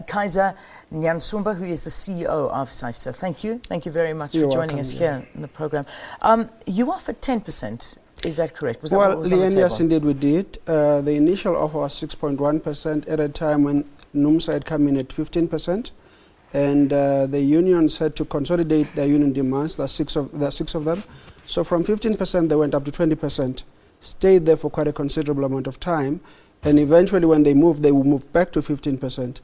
Kaiser Nyantsumba, who is the CEO of SABC. Thank you. Thank you very much You're for joining welcome, us here in the program. You offered 10%. Is that correct? Was that well, what was on the table? yes, indeed we did. The initial offer was 6.1% at a time when NUMSA had come in at 15%. And the unions had to consolidate their union demands. There are six of them. So from 15%, they went up to 20%. Stayed there for quite a considerable amount of time. And eventually, when they moved, they will move back to 15%.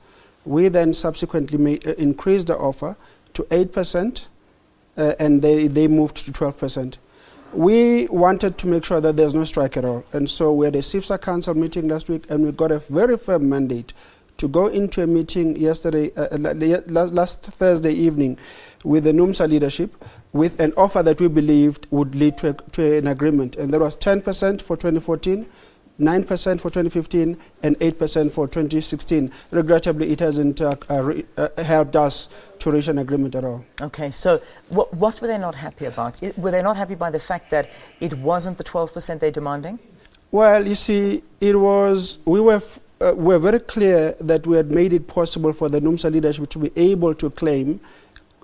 We then subsequently increased the offer to 8%, and they moved to 12%. We wanted to make sure that there's no strike at all. And so we had a CIFSA Council meeting last week, and we got a very firm mandate to go into a meeting yesterday, last Thursday evening, with the NUMSA leadership, with an offer that we believed would lead to an agreement. And there was 10% for 2014, 9% for 2015, and 8% for 2016. Regrettably, it hasn't helped us to reach an agreement at all. Okay, so what were they not happy about? Were they not happy by the fact that it wasn't the 12% they're demanding? Well, you see, it was, we were very clear that we had made it possible for the NUMSA leadership to be able to claim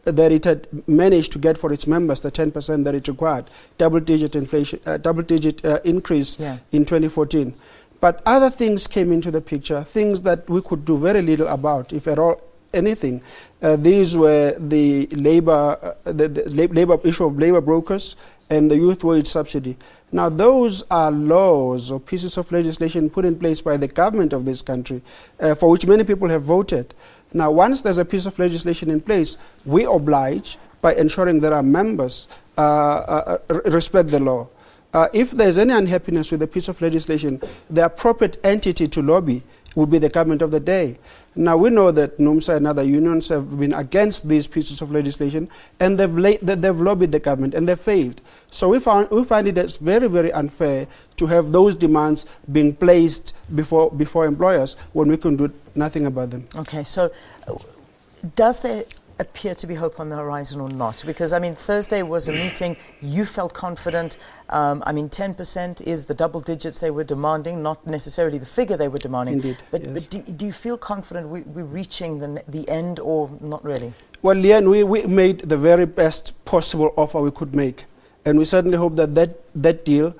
that it had managed to get for its members the 10% that it required, double-digit inflation, double-digit increase in 2014. But other things came into the picture, things that we could do very little about, if at all anything. These were the labor, labor issue of labor brokers and the youth wage subsidy. Now, those are laws or pieces of legislation put in place by the government of this country, for which many people have voted. Now, once there's a piece of legislation in place, we oblige by ensuring that our members respect the law. If there's any unhappiness with a piece of legislation, the appropriate entity to lobby would be the government of the day. Now, we know that NUMSA and other unions have been against these pieces of legislation, and they've lobbied the government, and they've failed. So we find it as very, very unfair to have those demands being placed before employers when we can do nothing about them. Okay, so does there appear to be hope on the horizon or not? Because, I mean, Thursday was a meeting, you felt confident. I mean, 10% is the double digits they were demanding, not necessarily the figure they were demanding. Indeed, but, yes. but do you feel confident we're reaching the end, or not really? Well, Leanne, we made the very best possible offer we could make. And we certainly hope that that deal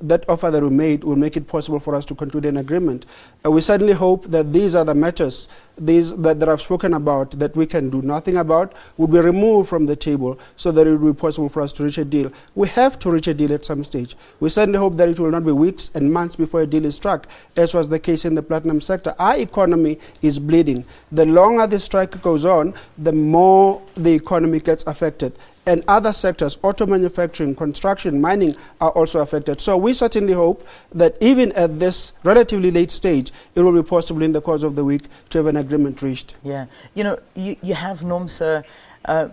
that offer that we made will make it possible for us to conclude an agreement. We certainly hope that these other matters, that I've spoken about, that we can do nothing about, will be removed from the table so that it will be possible for us to reach a deal. We have to reach a deal at some stage. We certainly hope that it will not be weeks and months before a deal is struck, as was the case in the platinum sector. Our economy is bleeding. The longer the strike goes on, the more the economy gets affected. And other sectors, auto manufacturing, construction, mining, are also affected. So we certainly hope that even at this relatively late stage, it will be possible in the course of the week to have an agreement reached. Yeah. You know, you have NUMSA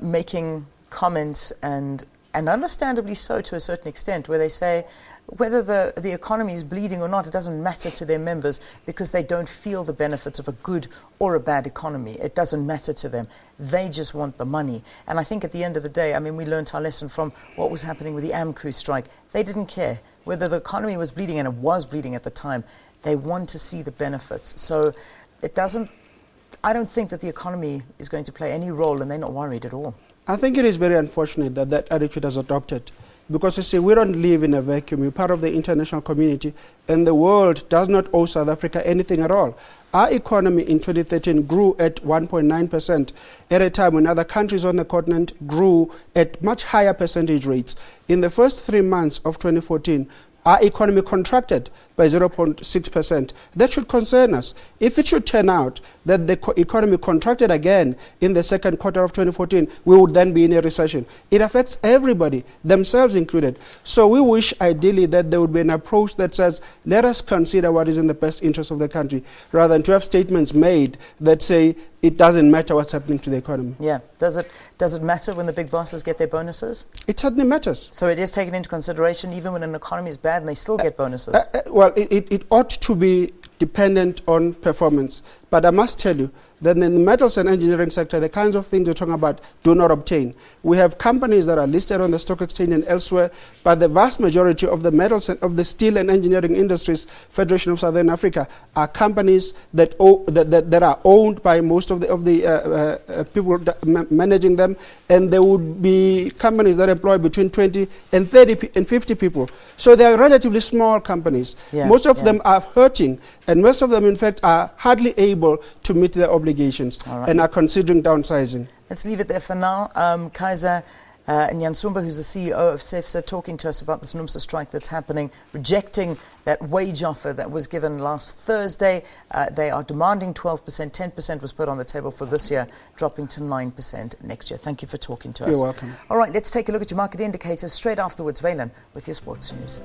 making comments, and understandably so to a certain extent, where they say whether the economy is bleeding or not, it doesn't matter to their members because they don't feel the benefits of a good or a bad economy. It doesn't matter to them. They just want the money. And I think at the end of the day, I mean, we learned our lesson from what was happening with the AMCU strike. They didn't care whether the economy was bleeding, and it was bleeding at the time. They want to see the benefits. So it doesn't, I don't think that the economy is going to play any role, and they're not worried at all. I think it is very unfortunate that that attitude is adopted. Because you see, we don't live in a vacuum. We're part of the international community, and the world does not owe South Africa anything at all. Our economy in 2013 grew at 1.9% at a time when other countries on the continent grew at much higher percentage rates. In the first 3 months of 2014, our economy contracted by 0.6%. That should concern us. If it should turn out that the economy contracted again in the second quarter of 2014, we would then be in a recession. It affects everybody, themselves included. So we wish ideally that there would be an approach that says, let us consider what is in the best interest of the country, rather than to have statements made that say it doesn't matter what's happening to the economy. Yeah. Does it matter when the big bosses get their bonuses? It certainly matters. So it is taken into consideration even when an economy is bad and they still get bonuses? Well, it ought to be dependent on performance. But I must tell you that in the metals and engineering sector, the kinds of things you're talking about do not obtain. We have companies that are listed on the stock exchange and elsewhere, but the vast majority of the metals and of the steel and engineering industries Federation of Southern Africa are companies that are owned by most of the people managing them, and there would be companies that employ between 20 and 30 and 50 people. So they are relatively small companies. Yeah, most of them are hurting, and most of them, in fact, are hardly able to meet their obligations and are considering downsizing. Let's leave it there for now. Kaiser Nyantsumba, who's the CEO of SABC, talking to us about this NUMSA strike that's happening, rejecting that wage offer that was given last Thursday. They are demanding 12%. 10% was put on the table for this year, dropping to 9% next year. Thank you for talking to us. You're welcome. All right, let's take a look at your market indicators straight afterwards. Valen with your sports news.